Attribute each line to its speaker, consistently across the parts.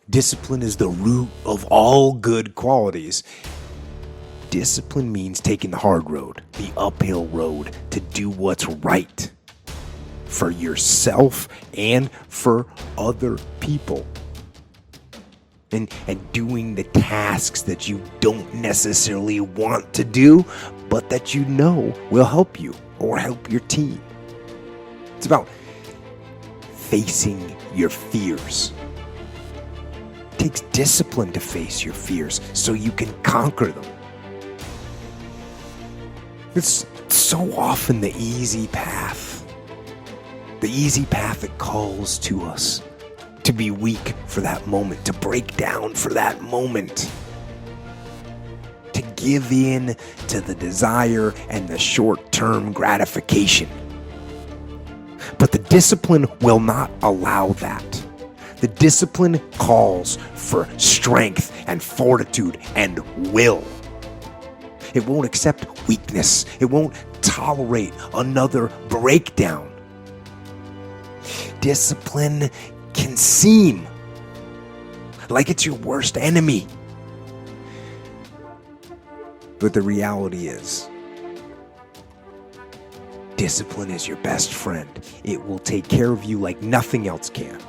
Speaker 1: Discipline is the root of all good qualities. Discipline means taking the hard road, the uphill road, to do what's right for yourself and for other people. And doing the tasks that you don't necessarily want to do, but that you know will help you or help your team. It's about facing your fears. It takes discipline to face your fears so you can conquer them. It's so often the easy path that calls to us to be weak for that moment, to break down for that moment, to give in to the desire and the short-term gratification. But the discipline will not allow that. The discipline calls for strength and fortitude and will. It won't accept weakness. It won't tolerate another breakdown. Discipline can seem like it's your worst enemy. But the reality is, discipline is your best friend. It will take care of you like nothing else can.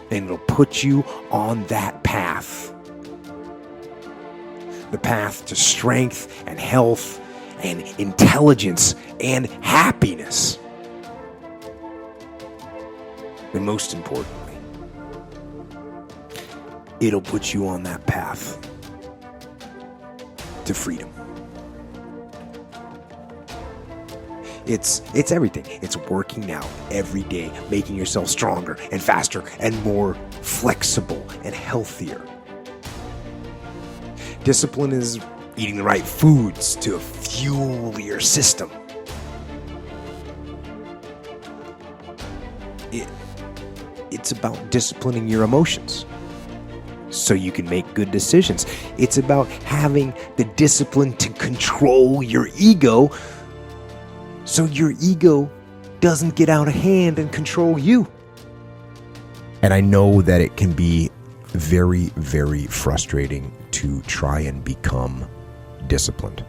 Speaker 1: And it'll put you on that path. The path to strength and health and intelligence and happiness. And most importantly, it'll put you on that path to freedom. It's everything. It's working out every day, making yourself stronger and faster and more flexible and healthier. Discipline is eating the right foods to fuel your system. It's about disciplining your emotions so you can make good decisions. It's about having the discipline to control your ego so your ego doesn't get out of hand and control you. And I know that it can be very, very frustrating to try and become disciplined.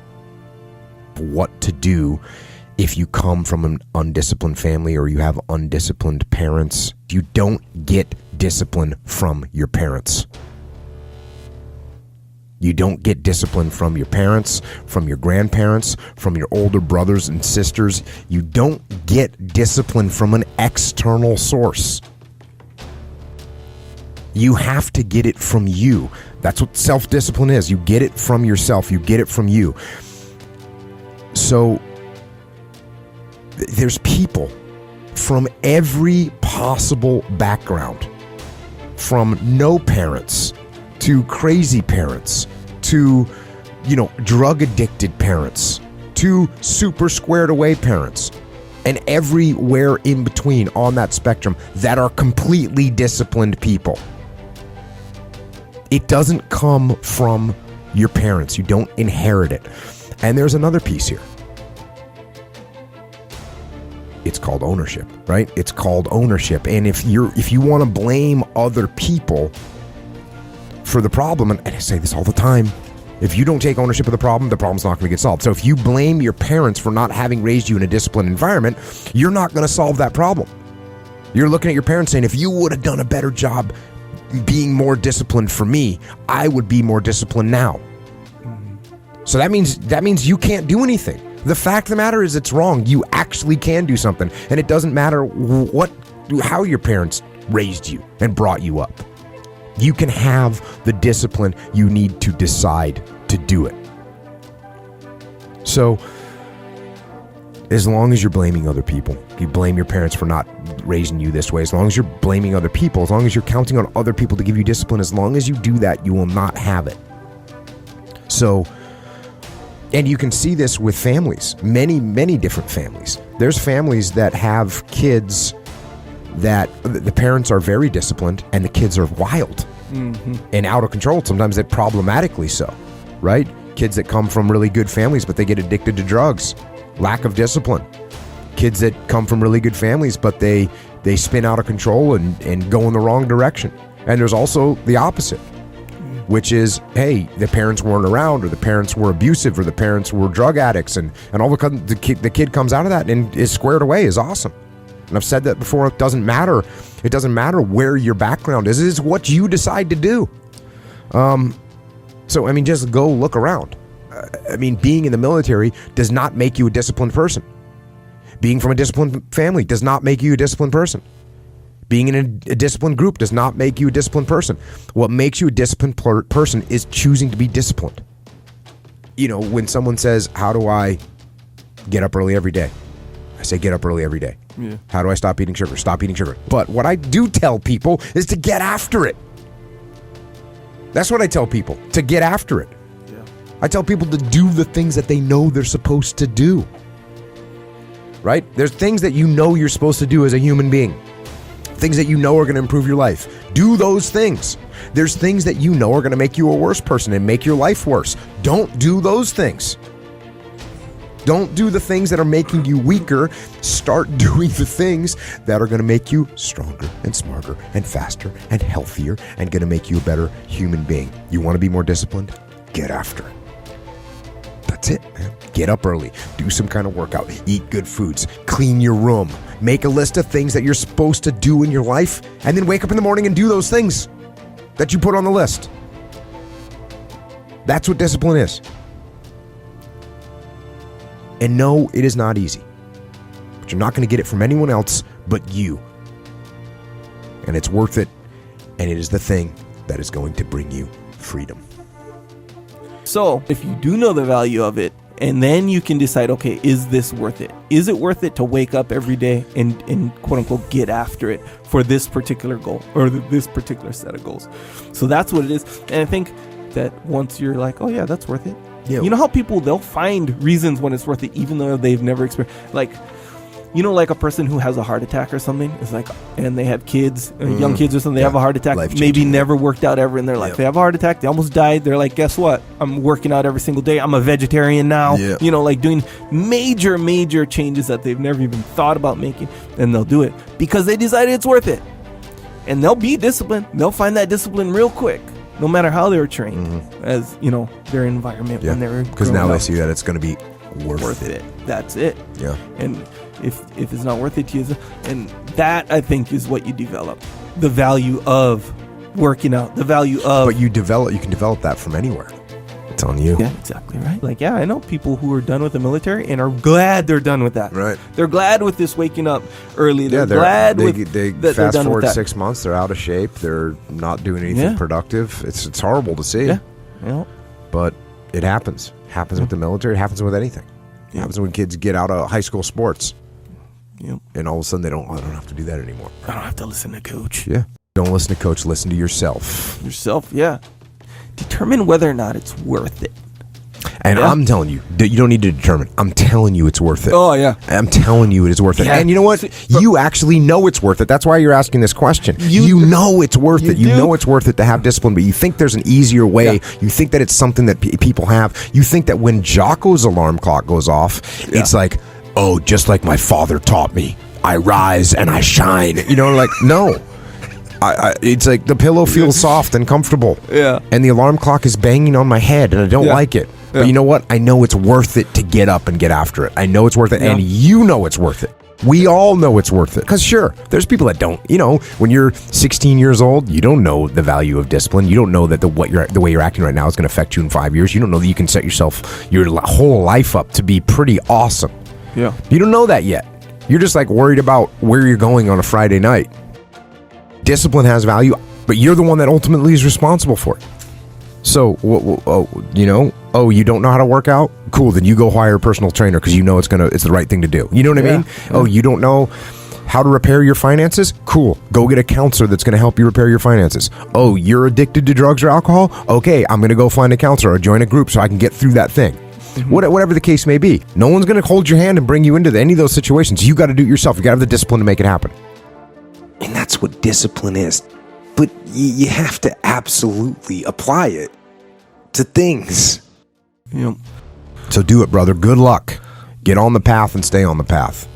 Speaker 1: What to do if you come from an undisciplined family or you have undisciplined parents. You don't get discipline from your parents. You don't get discipline from your parents, from your grandparents, from your older brothers and sisters. You don't get discipline from an external source. You have to get it from you. That's what self-discipline is. You get it from yourself. You get it from you. So there's people from every possible background, from no parents to crazy parents to, drug addicted parents to super squared away parents, and everywhere in between on that spectrum that are completely disciplined people. It doesn't come from your parents. You don't inherit it. And there's another piece here. It's called ownership, right? It's called ownership. And if you want to blame other people for the problem, and I say this all the time, if you don't take ownership of the problem's not going to get solved. So if you blame your parents for not having raised you in a disciplined environment, you're not going to solve that problem. You're looking at your parents saying, if you would have done a better job being more disciplined for me, I would be more disciplined now. So that means you can't do anything. The fact of the matter is it's wrong. You actually can do something, and it doesn't matter how your parents raised you and brought you up. You can have the discipline you need to decide to do it. So as long as you're blaming other people, you blame your parents for not raising you this way, as long as you're blaming other people, as long as you're counting on other people to give you discipline, as long as you do that, you will not have it. So, and you can see this with families, many, many different families. There's families that have kids that the parents are very disciplined and the kids are wild and out of control. Sometimes they're problematically so, right? Kids that come from really good families, but they get addicted to drugs, lack of discipline. Kids that come from really good families, but they spin out of control and go in the wrong direction. And there's also the opposite, which is, hey, the parents weren't around, or the parents were abusive, or the parents were drug addicts, and all of a sudden the kid comes out of that and is squared away, is awesome. And I've said that before. It doesn't matter. It doesn't matter where your background is. It's what you decide to do. So, I mean, just go look around. I mean, being in the military does not make you a disciplined person. Being from a disciplined family does not make you a disciplined person. Being in a disciplined group does not make you a disciplined person. What makes you a disciplined person is choosing to be disciplined. You know, when someone says, how do I get up early every day? I say, get up early every day.
Speaker 2: Yeah.
Speaker 1: How do I stop eating sugar? Stop eating sugar. But what I do tell people is to get after it. That's what I tell people, to get after it.
Speaker 2: Yeah.
Speaker 1: I tell people to do the things that they know they're supposed to do. Right? There's things that you know you're supposed to do as a human being. Things that you know are going to improve your life. Do those things. There's things that you know are going to make you a worse person and make your life worse. Don't do those things. Don't do the things that are making you weaker. Start doing the things that are going to make you stronger and smarter and faster and healthier and going to make you a better human being. You want to be more disciplined? Get after it. That's it, man. Get up early. Do some kind of workout. Eat good foods. Clean your room. Make a list of things that you're supposed to do in your life, and then wake up in the morning and do those things that you put on the list. That's what discipline is. And no, it is not easy. But you're not going to get it from anyone else but you. And it's worth it. And it is the thing that is going to bring you freedom.
Speaker 2: So if you do know the value of it, and then you can decide, okay, is this worth it? Is it worth it to wake up every day and quote unquote get after it for this particular goal or this particular set of goals? So that's what it is. And I think that once you're like, oh yeah, that's worth it.
Speaker 1: Yeah.
Speaker 2: You know how people, they'll find reasons when it's worth it, even though they've never experienced, like, you know, like a person who has a heart attack or something is like, and they have kids, young kids or something, they have a heart attack, maybe never worked out ever in their life. Yep. They have a heart attack, they almost died. They're like, guess what? I'm working out every single day. I'm a vegetarian now. Yep. You know, like doing major changes that they've never even thought about making. And they'll do it because they decided it's worth it. And they'll be disciplined. They'll find that discipline real quick, no matter how they were trained as, you know, their environment when they were growing up.
Speaker 1: Because now they see that it's going to be worth it.
Speaker 2: That's it.
Speaker 1: Yeah.
Speaker 2: And if it's not worth it to you, and that I think is what you develop, the value of working out, the value of.
Speaker 1: But you can develop that from anywhere. It's on you.
Speaker 2: Yeah, exactly right. Like, yeah, I know people who are done with the military and are glad they're done with that. Right. They're glad with this waking up early. They're glad
Speaker 1: they fast forward 6 months. They're out of shape. They're not doing anything productive. It's horrible to see.
Speaker 2: Yeah.
Speaker 1: But it happens. It happens with the military. It happens with anything. It happens when kids get out of high school sports.
Speaker 2: Yep.
Speaker 1: And all of a sudden I don't have to do that anymore.
Speaker 2: I don't have to listen to coach.
Speaker 1: Yeah. Don't listen to coach. Listen to yourself.
Speaker 2: Yeah. Determine whether or not it's worth it.
Speaker 1: And I'm telling you, you don't need to determine. I'm telling you it's worth it.
Speaker 2: Oh, yeah.
Speaker 1: I'm telling you it is worth it.
Speaker 2: Yeah.
Speaker 1: And you know what? You actually know it's worth it. That's why you're asking this question. You know it's worth it. You know it's worth it to have discipline, but you think there's an easier way. Yeah. You think that it's something that people have. You think that when Jocko's alarm clock goes off, it's like, oh, just like my father taught me, I rise and I shine. You know, like, no. It's like the pillow feels soft and comfortable. Yeah. And the alarm clock is banging on my head and I don't like it. Yeah. But you know what? I know it's worth it to get up and get after it. I know it's worth it. Yeah. And you know it's worth it. We all know it's worth it. Because sure, there's people that don't. You know, when you're 16 years old, you don't know the value of discipline. You don't know that the way you're acting right now is going to affect you in 5 years. You don't know that you can set your whole life up to be pretty awesome.
Speaker 2: Yeah.
Speaker 1: You don't know that yet. You're just like worried about where you're going on a Friday night. Discipline has value, but you're the one that ultimately is responsible for it. So, you don't know how to work out? Cool, then you go hire a personal trainer because you know it's the right thing to do. You know what I mean? Yeah. Oh, you don't know how to repair your finances? Cool, go get a counselor that's going to help you repair your finances. Oh, you're addicted to drugs or alcohol? Okay, I'm going to go find a counselor or join a group so I can get through that thing. Mm-hmm. Whatever the case may be. No one's going to hold your hand and bring you into any of those situations. You got to do it yourself. You got to have the discipline to make it happen. And that's what discipline is. But you have to absolutely apply it to things.
Speaker 2: Yep.
Speaker 1: So do it, brother. Good luck. Get on the path and stay on the path.